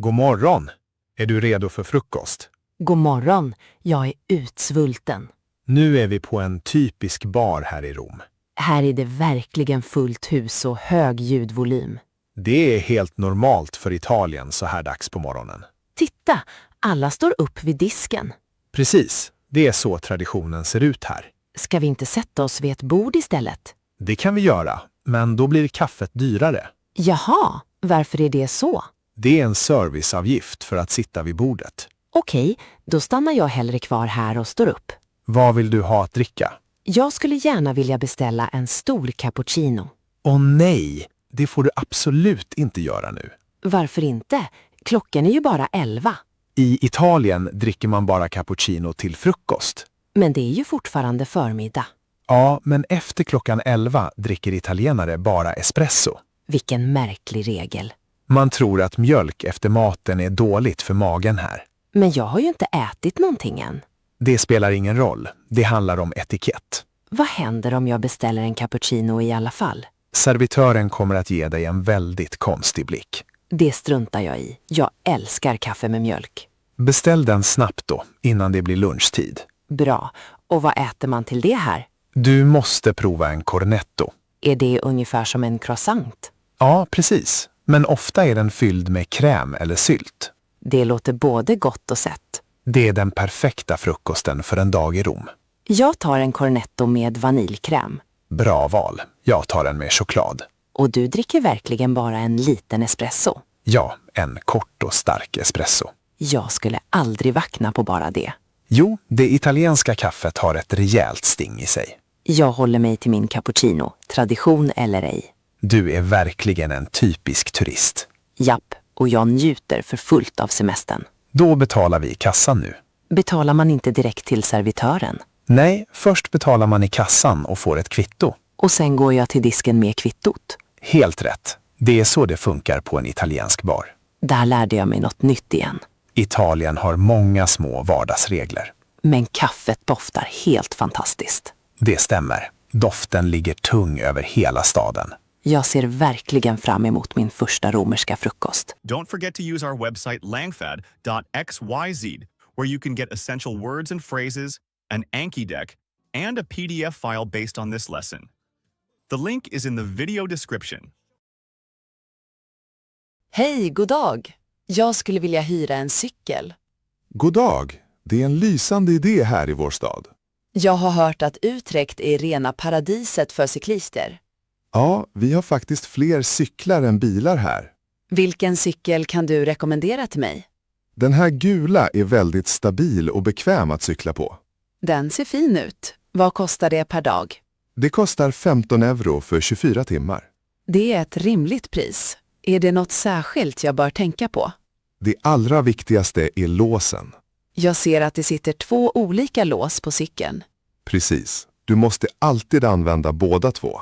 God morgon! Är du redo för frukost? God morgon, jag är utsvulten. Nu är vi på en typisk bar här i Rom. Här är det verkligen fullt hus och hög ljudvolym. Det är helt normalt för Italien så här dags på morgonen. Titta, alla står upp vid disken. Precis, det är så traditionen ser ut här. Ska vi inte sätta oss vid ett bord istället? Det kan vi göra, men då blir kaffet dyrare. Jaha, varför är det så? Det är en serviceavgift för att sitta vid bordet. Okej, då stannar jag hellre kvar här och står upp. Vad vill du ha att dricka? Jag skulle gärna vilja beställa en stor cappuccino. Åh nej, det får du absolut inte göra nu. Varför inte? Klockan är ju bara 11. I Italien dricker man bara cappuccino till frukost. Men det är ju fortfarande förmiddag. Ja, men efter klockan 11 dricker italienare bara espresso. Vilken märklig regel. Man tror att mjölk efter maten är dåligt för magen här. Men jag har ju inte ätit någonting än. Det spelar ingen roll. Det handlar om etikett. Vad händer om jag beställer en cappuccino i alla fall? Servitören kommer att ge dig en väldigt konstig blick. Det struntar jag i. Jag älskar kaffe med mjölk. Beställ den snabbt då, innan det blir lunchtid. Bra. Och vad äter man till det här? Du måste prova en cornetto. Är det ungefär som en croissant? Ja, precis. Men ofta är den fylld med kräm eller sylt. Det låter både gott och sött. Det är den perfekta frukosten för en dag i Rom. Jag tar en cornetto med vaniljkräm. Bra val. Jag tar en med choklad. Och du dricker verkligen bara en liten espresso. Ja, en kort och stark espresso. Jag skulle aldrig vakna på bara det. Jo, det italienska kaffet har ett rejält sting i sig. Jag håller mig till min cappuccino, tradition eller ej. Du är verkligen en typisk turist. Japp, och jag njuter för fullt av semestern. Då betalar vi i kassan nu. Betalar man inte direkt till servitören? Nej, först betalar man i kassan och får ett kvitto. Och sen går jag till disken med kvittot. Helt rätt. Det är så det funkar på en italiensk bar. Där lärde jag mig något nytt igen. Italien har många små vardagsregler. Men kaffet doftar helt fantastiskt. Det stämmer. Doften ligger tung över hela staden. Jag ser verkligen fram emot min första romerska frukost. Don't forget to use our website langfad.xyz, where you can get essential words and phrases, an Anki deck, and a PDF file based on this lesson. The link is in the video description. Hej, god dag. Jag skulle vilja hyra en cykel. God dag! Det är en lysande idé här i vår stad. Jag har hört att Utrecht är rena paradiset för cyklister. Ja, vi har faktiskt fler cyklar än bilar här. Vilken cykel kan du rekommendera till mig? Den här gula är väldigt stabil och bekväm att cykla på. Den ser fin ut. Vad kostar det per dag? Det kostar 15 euro för 24 timmar. Det är ett rimligt pris. Är det något särskilt jag bör tänka på? Det allra viktigaste är låsen. Jag ser att det sitter 2 olika lås på cykeln. Precis. Du måste alltid använda båda 2.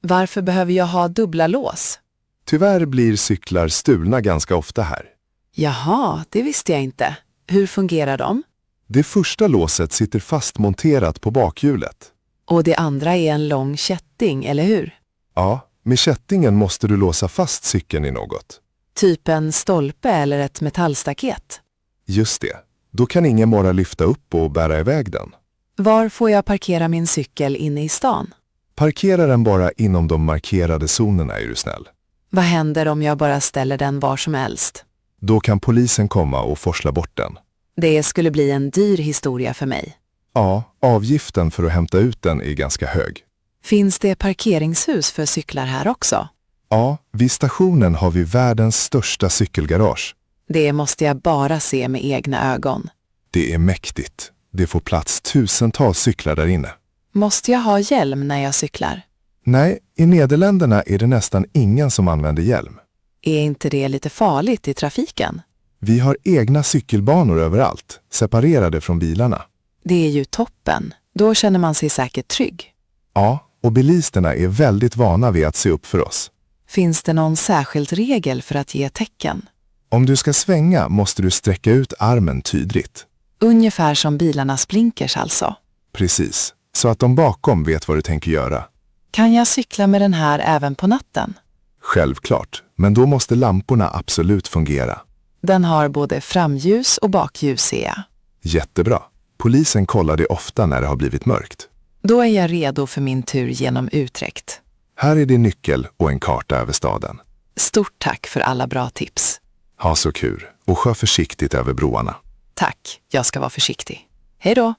Varför behöver jag ha dubbla lås? Tyvärr blir cyklar stulna ganska ofta här. Jaha, det visste jag inte. Hur fungerar de? Det första låset sitter fastmonterat på bakhjulet. Och det andra är en lång kätting, eller hur? Ja, med kättingen måste du låsa fast cykeln i något. Typ en stolpe eller ett metallstaket. Just det. Då kan ingen bara lyfta upp och bära iväg den. Var får jag parkera min cykel inne i stan? Parkera den bara inom de markerade zonerna är du snäll. Vad händer om jag bara ställer den var som helst? Då kan polisen komma och forsla bort den. Det skulle bli en dyr historia för mig. Ja, avgiften för att hämta ut den är ganska hög. Finns det parkeringshus för cyklar här också? Ja, vid stationen har vi världens största cykelgarage. Det måste jag bara se med egna ögon. Det är mäktigt. Det får plats tusentals cyklar där inne. Måste jag ha hjälm när jag cyklar? Nej, i Nederländerna är det nästan ingen som använder hjälm. Är inte det lite farligt i trafiken? Vi har egna cykelbanor överallt, separerade från bilarna. Det är ju toppen. Då känner man sig säkert trygg. Ja, och bilisterna är väldigt vana vid att se upp för oss. Finns det någon särskild regel för att ge tecken? Om du ska svänga måste du sträcka ut armen tydligt. Ungefär som bilarnas blinkers alltså. Precis, så att de bakom vet vad du tänker göra. Kan jag cykla med den här även på natten? Självklart, men då måste lamporna absolut fungera. Den har både framljus och bakljus, ser jag. Jättebra. Polisen kollar det ofta när det har blivit mörkt. Då är jag redo för min tur genom Utrecht. Här är din nyckel och en karta över staden. Stort tack för alla bra tips. Ha så kul och kör försiktigt över broarna. Tack, jag ska vara försiktig. Hej då!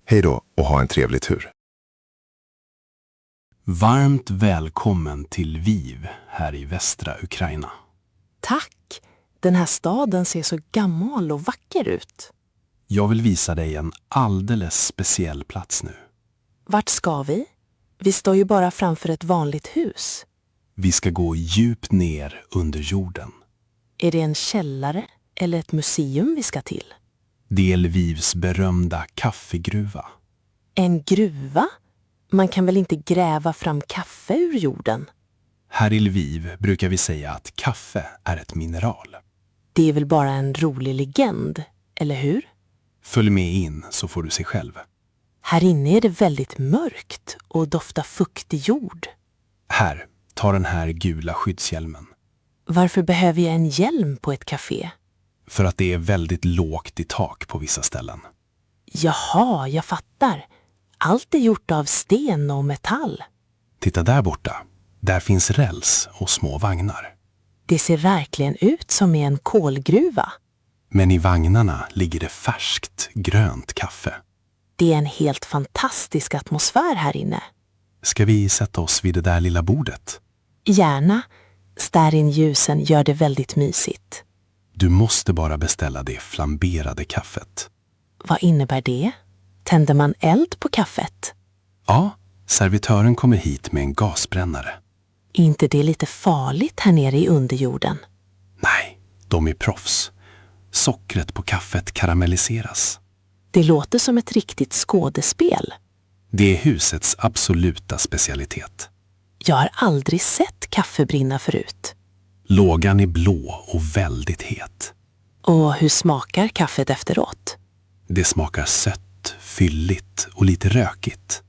Hej då och ha en trevlig tur. Varmt välkommen till Lviv här i västra Ukraina. Tack! Den här staden ser så gammal och vacker ut. Jag vill visa dig en alldeles speciell plats nu. Vart ska vi? Vi står ju bara framför ett vanligt hus. Vi ska gå djupt ner under jorden. Är det en källare eller ett museum vi ska till? Det är Lvivs berömda kaffegruva. En gruva? Man kan väl inte gräva fram kaffe ur jorden? Här i Lviv brukar vi säga att kaffe är ett mineral. Det är väl bara en rolig legend, eller hur? Följ med in så får du se själv. Här inne är det väldigt mörkt och doftar fuktig jord. Här, ta den här gula skyddshjälmen. Varför behöver jag en hjälm på ett café? För att det är väldigt lågt i tak på vissa ställen. Jaha, jag fattar. Allt är gjort av sten och metall. Titta där borta. Där finns räls och små vagnar. Det ser verkligen ut som i en kolgruva. Men i vagnarna ligger det färskt, grönt kaffe. Det är en helt fantastisk atmosfär här inne. Ska vi sätta oss vid det där lilla bordet? Gärna. Stearinljusen gör det väldigt mysigt. Du måste bara beställa det flamberade kaffet. Vad innebär det? Tänder man eld på kaffet? Ja, servitören kommer hit med en gasbrännare. Är inte det lite farligt här nere i underjorden? Nej, de är proffs. Sockret på kaffet karamelliseras. Det låter som ett riktigt skådespel. Det är husets absoluta specialitet. Jag har aldrig sett kaffe brinna förut. Lågan är blå och väldigt het. Och hur smakar kaffet efteråt? Det smakar sött, fylligt och lite rökigt.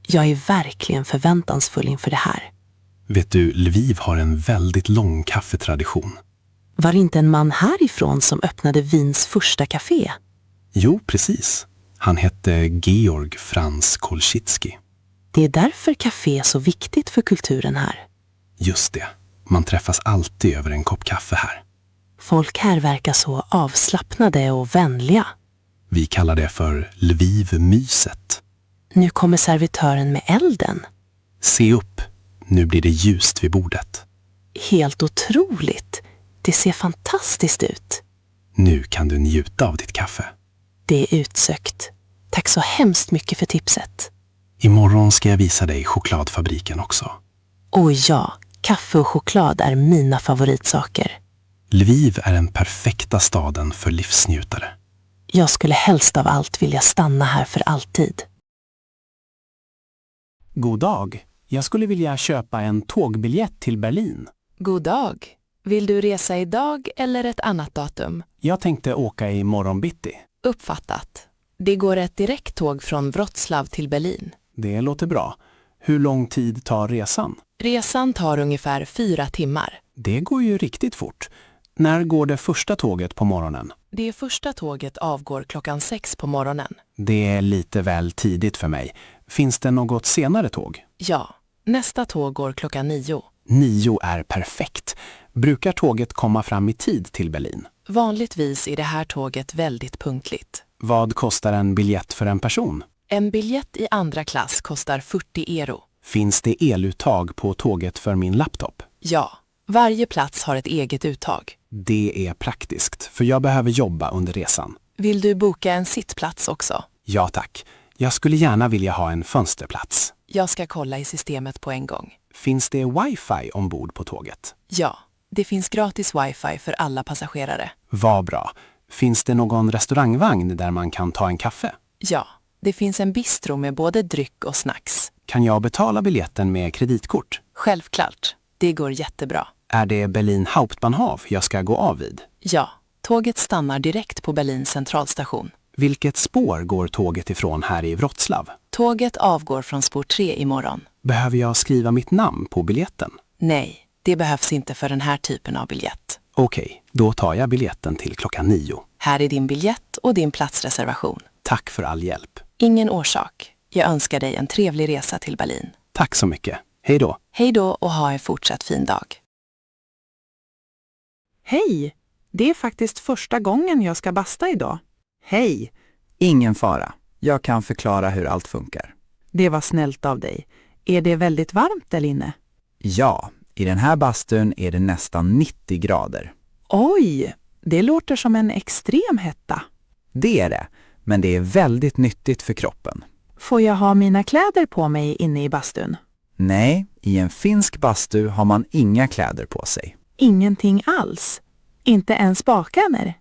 Jag är verkligen förväntansfull inför det här. Vet du, Lviv har en väldigt lång kaffetradition. Var det inte en man härifrån som öppnade Wiens första café? Jo, precis. Han hette Georg Franz Kolschitski. Det är därför café är så viktigt för kulturen här. Just det. Man träffas alltid över en kopp kaffe här. Folk här verkar så avslappnade och vänliga. Vi kallar det för Lviv-myset. Nu kommer servitören med elden. Se upp. Nu blir det ljust vid bordet. Helt otroligt. Det ser fantastiskt ut. Nu kan du njuta av ditt kaffe. Det är utsökt. Tack så hemskt mycket för tipset. Imorgon ska jag visa dig chokladfabriken också. Och ja, kaffe och choklad är mina favoritsaker. Lviv är den perfekta staden för livsnjutare. Jag skulle helst av allt vilja stanna här för alltid. God dag. Jag skulle vilja köpa en tågbiljett till Berlin. God dag. Vill du resa idag eller ett annat datum? Jag tänkte åka i morgon bitti. Uppfattat. Det går ett direkttåg från Wroclaw till Berlin. Det låter bra. Hur lång tid tar resan? Resan tar ungefär 4 timmar. Det går ju riktigt fort. När går det första tåget på morgonen? Det första tåget avgår klockan 6 på morgonen. Det är lite väl tidigt för mig. Finns det något senare tåg? Ja, nästa tåg går klockan 9. 9 är perfekt. Brukar tåget komma fram i tid till Berlin? Vanligtvis är det här tåget väldigt punktligt. Vad kostar en biljett för en person? En biljett i andra klass kostar 40 euro. Finns det eluttag på tåget för min laptop? Ja, varje plats har ett eget uttag. Det är praktiskt, för jag behöver jobba under resan. Vill du boka en sittplats också? Ja tack. Jag skulle gärna vilja ha en fönsterplats. Jag ska kolla i systemet på en gång. Finns det wifi ombord på tåget? Ja, det finns gratis wifi för alla passagerare. Vad bra. Finns det någon restaurangvagn där man kan ta en kaffe? Ja, det finns en bistro med både dryck och snacks. Kan jag betala biljetten med kreditkort? Självklart, det går jättebra. Är det Berlin Hauptbahnhof jag ska gå av vid? Ja, tåget stannar direkt på Berlins centralstation. Vilket spår går tåget ifrån här i Wroclaw? Tåget avgår från spår 3 imorgon. Behöver jag skriva mitt namn på biljetten? Nej, det behövs inte för den här typen av biljett. Okej, då tar jag biljetten till klockan 9. Här är din biljett och din platsreservation. Tack för all hjälp. Ingen orsak. Jag önskar dig en trevlig resa till Berlin. Tack så mycket. Hej då. Hej då och ha en fortsatt fin dag. Hej! Det är faktiskt första gången jag ska basta idag. Hej! Ingen fara. Jag kan förklara hur allt funkar. Det var snällt av dig. Är det väldigt varmt där inne? Ja, i den här bastun är det nästan 90 grader. Oj! Det låter som en extrem hetta. Det är det, men det är väldigt nyttigt för kroppen. Får jag ha mina kläder på mig inne i bastun? Nej, i en finsk bastu har man inga kläder på sig. Ingenting alls? Inte ens badkläder?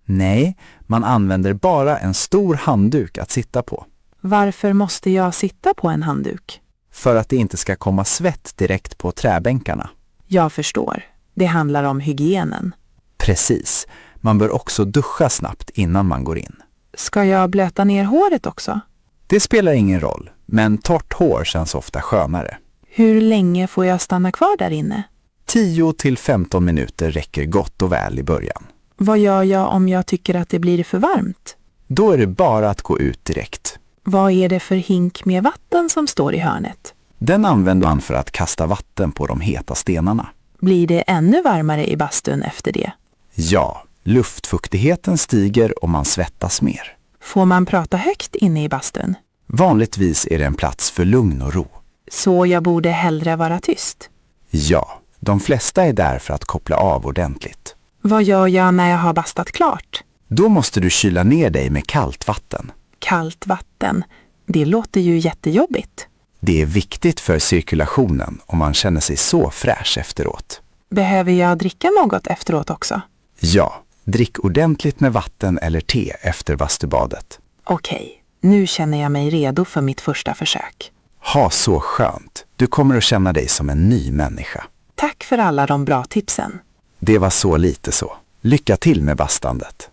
Nej, man använder bara en stor handduk att sitta på. Varför måste jag sitta på en handduk? För att det inte ska komma svett direkt på träbänkarna. Jag förstår. Det handlar om hygienen. Precis. Man bör också duscha snabbt innan man går in. Ska jag blöta ner håret också? Det spelar ingen roll, men torrt hår känns ofta skönare. Hur länge får jag stanna kvar där inne? 10 till 15 minuter räcker gott och väl i början. Vad gör jag om jag tycker att det blir för varmt? Då är det bara att gå ut direkt. Vad är det för hink med vatten som står i hörnet? Den använder man för att kasta vatten på de heta stenarna. Blir det ännu varmare i bastun efter det? Ja, luftfuktigheten stiger och man svettas mer. Får man prata högt inne i bastun? Vanligtvis är det en plats för lugn och ro. Så jag borde hellre vara tyst? Ja, de flesta är där för att koppla av ordentligt. Vad gör jag när jag har bastat klart? Då måste du kyla ner dig med kallt vatten. Kallt vatten? Det låter ju jättejobbigt. Det är viktigt för cirkulationen och man känner sig så fräsch efteråt. Behöver jag dricka något efteråt också? Ja, drick ordentligt med vatten eller te efter bastubadet. Okej, nu känner jag mig redo för mitt första försök. Ha så skönt. Du kommer att känna dig som en ny människa. Tack för alla de bra tipsen. Det var så lite så. Lycka till med bastandet.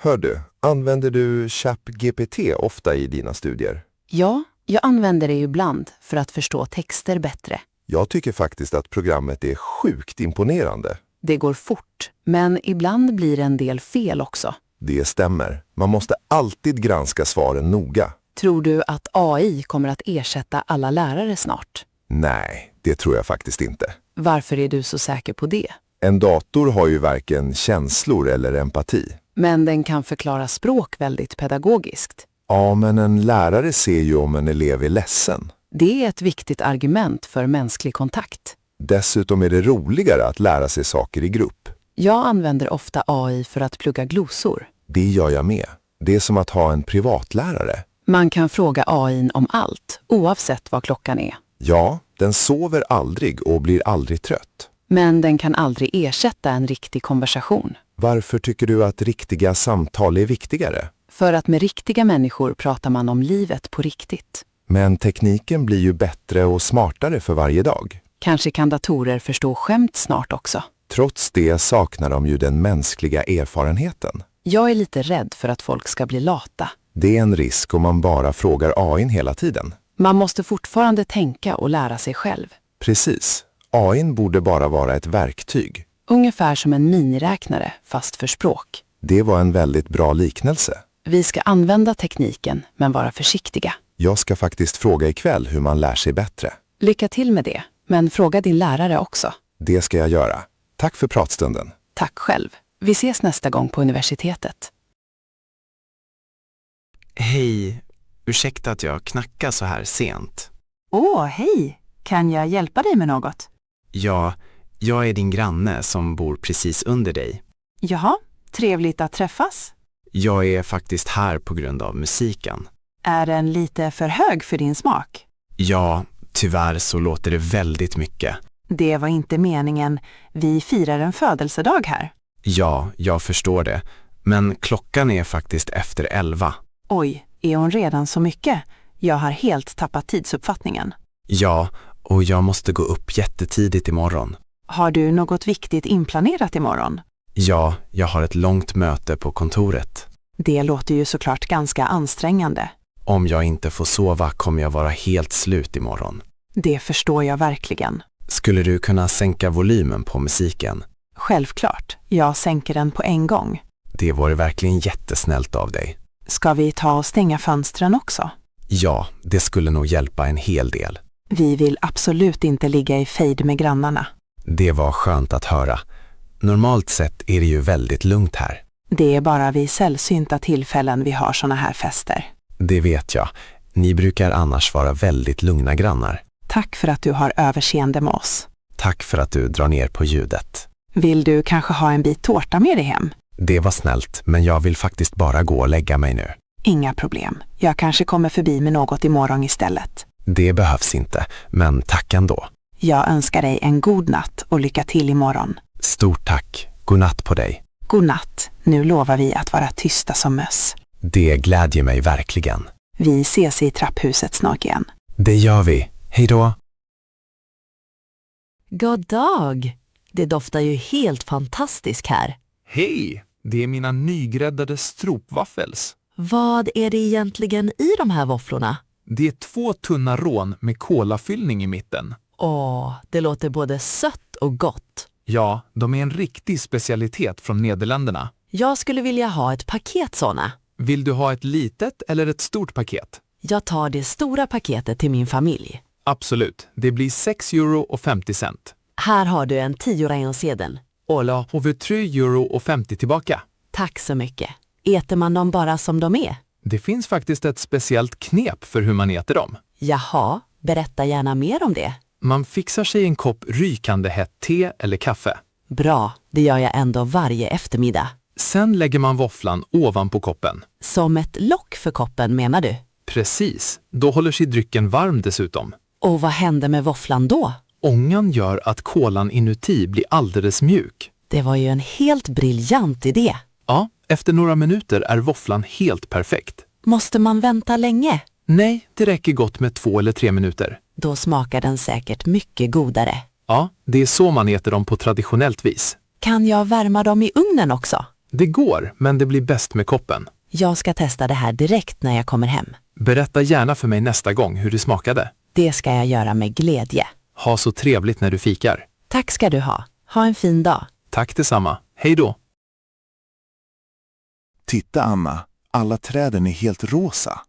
Hör du, använder du ChatGPT ofta i dina studier? Ja, jag använder det ibland för att förstå texter bättre. Jag tycker faktiskt att programmet är sjukt imponerande. Det går fort, men ibland blir det en del fel också. Det stämmer. Man måste alltid granska svaren noga. Tror du att AI kommer att ersätta alla lärare snart? Nej, det tror jag faktiskt inte. Varför är du så säker på det? En dator har ju varken känslor eller empati. Men den kan förklara språk väldigt pedagogiskt. Ja, men en lärare ser ju om en elev är ledsen. Det är ett viktigt argument för mänsklig kontakt. Dessutom är det roligare att lära sig saker i grupp. Jag använder ofta AI för att plugga glosor. Det gör jag med. Det är som att ha en privatlärare. Man kan fråga AI om allt, oavsett vad klockan är. Ja, den sover aldrig och blir aldrig trött. Men den kan aldrig ersätta en riktig konversation. Varför tycker du att riktiga samtal är viktigare? För att med riktiga människor pratar man om livet på riktigt. Men tekniken blir ju bättre och smartare för varje dag. Kanske kan datorer förstå skämt snart också. Trots det saknar de ju den mänskliga erfarenheten. Jag är lite rädd för att folk ska bli lata. Det är en risk om man bara frågar AI:n hela tiden. Man måste fortfarande tänka och lära sig själv. Precis. AI:n borde bara vara ett verktyg. Ungefär som en miniräknare, fast för språk. Det var en väldigt bra liknelse. Vi ska använda tekniken, men vara försiktiga. Jag ska faktiskt fråga ikväll hur man lär sig bättre. Lycka till med det, men fråga din lärare också. Det ska jag göra. Tack för pratstunden. Tack själv. Vi ses nästa gång på universitetet. Hej, ursäkta att jag knackar så här sent. Hej! Kan jag hjälpa dig med något? Ja, jag är din granne som bor precis under dig. Jaha, trevligt att träffas. Jag är faktiskt här på grund av musiken. Är den lite för hög för din smak? Ja, tyvärr så låter det väldigt mycket. Det var inte meningen. Vi firar en födelsedag här. Ja, jag förstår det. Men klockan är faktiskt efter 11. Oj, är hon redan så mycket? Jag har helt tappat tidsuppfattningen. Ja, och jag måste gå upp jättetidigt imorgon. Har du något viktigt inplanerat imorgon? Ja, jag har ett långt möte på kontoret. Det låter ju såklart ganska ansträngande. Om jag inte får sova kommer jag vara helt slut imorgon. Det förstår jag verkligen. Skulle du kunna sänka volymen på musiken? Självklart, jag sänker den på en gång. Det vore verkligen jättesnällt av dig. Ska vi ta och stänga fönstren också? Ja, det skulle nog hjälpa en hel del. Vi vill absolut inte ligga i fejd med grannarna. Det var skönt att höra. Normalt sett är det ju väldigt lugnt här. Det är bara vid sällsynta tillfällen vi har såna här fester. Det vet jag. Ni brukar annars vara väldigt lugna grannar. Tack för att du har överseende med oss. Tack för att du drar ner på ljudet. Vill du kanske ha en bit tårta med dig hem? Det var snällt, men jag vill faktiskt bara gå och lägga mig nu. Inga problem. Jag kanske kommer förbi med något imorgon istället. Det behövs inte, men tack ändå. Jag önskar dig en god natt och lycka till imorgon. Stort tack. God natt på dig. God natt. Nu lovar vi att vara tysta som möss. Det glädjer mig verkligen. Vi ses i trapphuset snart igen. Det gör vi. Hej då. God dag! Det doftar ju helt fantastiskt här. Hej! Det är mina nygräddade stropwaffels. Vad är det egentligen i de här våfflorna? Det är 2 tunna rån med kolafyllning i mitten. Åh, det låter både sött och gott. Ja, de är en riktig specialitet från Nederländerna. Jag skulle vilja ha ett paket såna. Vill du ha ett litet eller ett stort paket? Jag tar det stora paketet till min familj. Absolut. Det blir 6,50 €. Här har du en 10-sedel. Ola, har vi 3,50 € tillbaka? Tack så mycket. Äter man dem bara som de är? Det finns faktiskt ett speciellt knep för hur man äter dem. Jaha, berätta gärna mer om det. Man fixar sig en kopp rykande hett te eller kaffe. Bra, det gör jag ändå varje eftermiddag. Sen lägger man våfflan ovanpå koppen. Som ett lock för koppen menar du? Precis, då håller sig drycken varm dessutom. Och vad händer med våfflan då? Ångan gör att kolan inuti blir alldeles mjuk. Det var ju en helt briljant idé. Ja, efter några minuter är våfflan helt perfekt. Måste man vänta länge? Nej, det räcker gott med 2 eller 3 minuter. Då smakar den säkert mycket godare. Ja, det är så man äter dem på traditionellt vis. Kan jag värma dem i ugnen också? Det går, men det blir bäst med koppen. Jag ska testa det här direkt när jag kommer hem. Berätta gärna för mig nästa gång hur det smakade. Det ska jag göra med glädje. Ha så trevligt när du fikar. Tack ska du ha. Ha en fin dag. Tack detsamma. Hej då. Titta Anna, alla träden är helt rosa.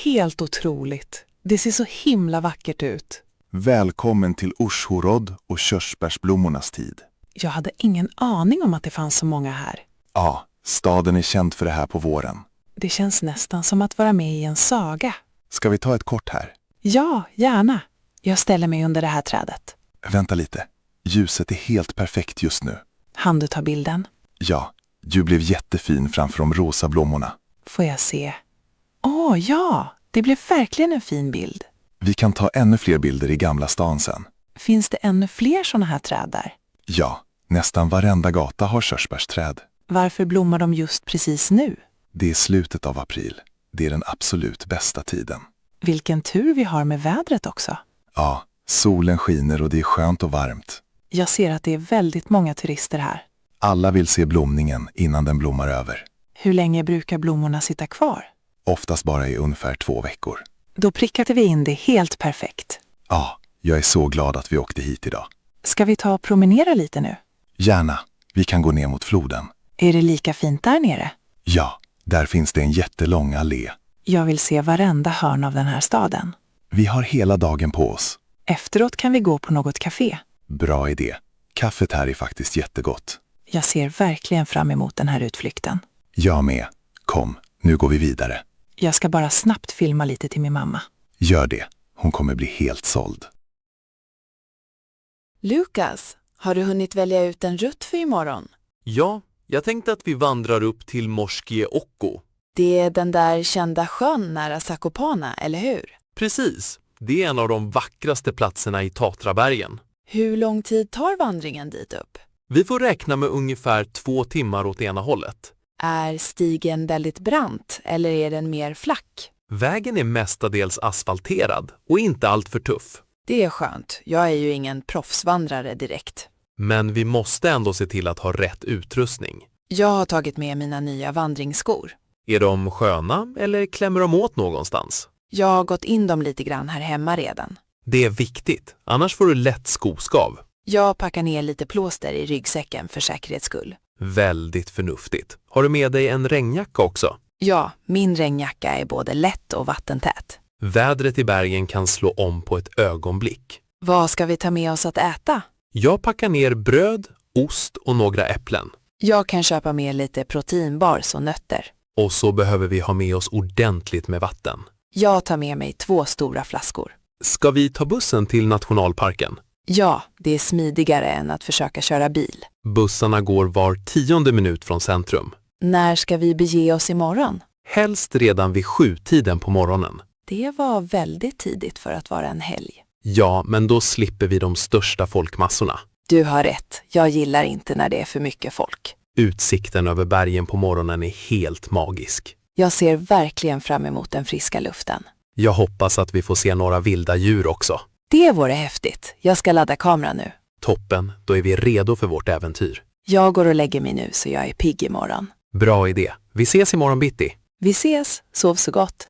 Helt otroligt. Det ser så himla vackert ut. Välkommen till Urshorod och körsbärsblommornas tid. Jag hade ingen aning om att det fanns så många här. Ja, staden är känd för det här på våren. Det känns nästan som att vara med i en saga. Ska vi ta ett kort här? Ja, gärna. Jag ställer mig under det här trädet. Vänta lite. Ljuset är helt perfekt just nu. Han du ta bilden? Ja, du blev jättefin framför de rosa blommorna. Får jag se? Åh, ja! Det blev verkligen en fin bild. Vi kan ta ännu fler bilder i Gamla stan sen. Finns det ännu fler såna här träd där? Ja, nästan varenda gata har körsbärsträd. Varför blommar de just precis nu? Det är slutet av april. Det är den absolut bästa tiden. Vilken tur vi har med vädret också. Ja, solen skiner och det är skönt och varmt. Jag ser att det är väldigt många turister här. Alla vill se blomningen innan den blommar över. Hur länge brukar blommorna sitta kvar? Oftast bara i ungefär 2 veckor. Då prickade vi in det helt perfekt. Ja, jag är så glad att vi åkte hit idag. Ska vi ta och promenera lite nu? Gärna, vi kan gå ner mot floden. Är det lika fint där nere? Ja, där finns det en jättelång allé. Jag vill se varenda hörn av den här staden. Vi har hela dagen på oss. Efteråt kan vi gå på något café. Bra idé. Kaffet här är faktiskt jättegott. Jag ser verkligen fram emot den här utflykten. Jag med. Kom, nu går vi vidare. Jag ska bara snabbt filma lite till min mamma. Gör det. Hon kommer bli helt såld. Lukas, har du hunnit välja ut en rutt för imorgon? Ja, jag tänkte att vi vandrar upp till Morskie Okko. Det är den där kända sjön nära Zakopane, eller hur? Precis, det är en av de vackraste platserna i Tatrabergen. Hur lång tid tar vandringen dit upp? Vi får räkna med ungefär 2 timmar åt ena hållet. Är stigen väldigt brant eller är den mer flack? Vägen är mestadels asfalterad och inte allt för tuff. Det är skönt, jag är ju ingen proffsvandrare direkt. Men vi måste ändå se till att ha rätt utrustning. Jag har tagit med mina nya vandringsskor. Är de sköna eller klämmer de åt någonstans? Jag har gått in dem lite grann här hemma redan. Det är viktigt, annars får du lätt skoskav. Jag packar ner lite plåster i ryggsäcken för säkerhets skull. Väldigt förnuftigt. Har du med dig en regnjacka också? Ja, min regnjacka är både lätt och vattentät. Vädret i bergen kan slå om på ett ögonblick. Vad ska vi ta med oss att äta? Jag packar ner bröd, ost och några äpplen. Jag kan köpa med lite proteinbars och nötter. Och så behöver vi ha med oss ordentligt med vatten. Jag tar med mig 2 stora flaskor. Ska vi ta bussen till nationalparken? Ja, det är smidigare än att försöka köra bil. Bussarna går var 10:e minut från centrum. När ska vi bege oss imorgon? Helst redan vid 7-tiden på morgonen. Det var väldigt tidigt för att vara en helg. Ja, men då slipper vi de största folkmassorna. Du har rätt, jag gillar inte när det är för mycket folk. Utsikten över bergen på morgonen är helt magisk. Jag ser verkligen fram emot den friska luften. Jag hoppas att vi får se några vilda djur också. Det vore häftigt. Jag ska ladda kameran nu. Toppen, då är vi redo för vårt äventyr. Jag går och lägger mig nu så jag är pigg imorgon. Bra idé. Vi ses imorgon bitti. Vi ses, sov så gott.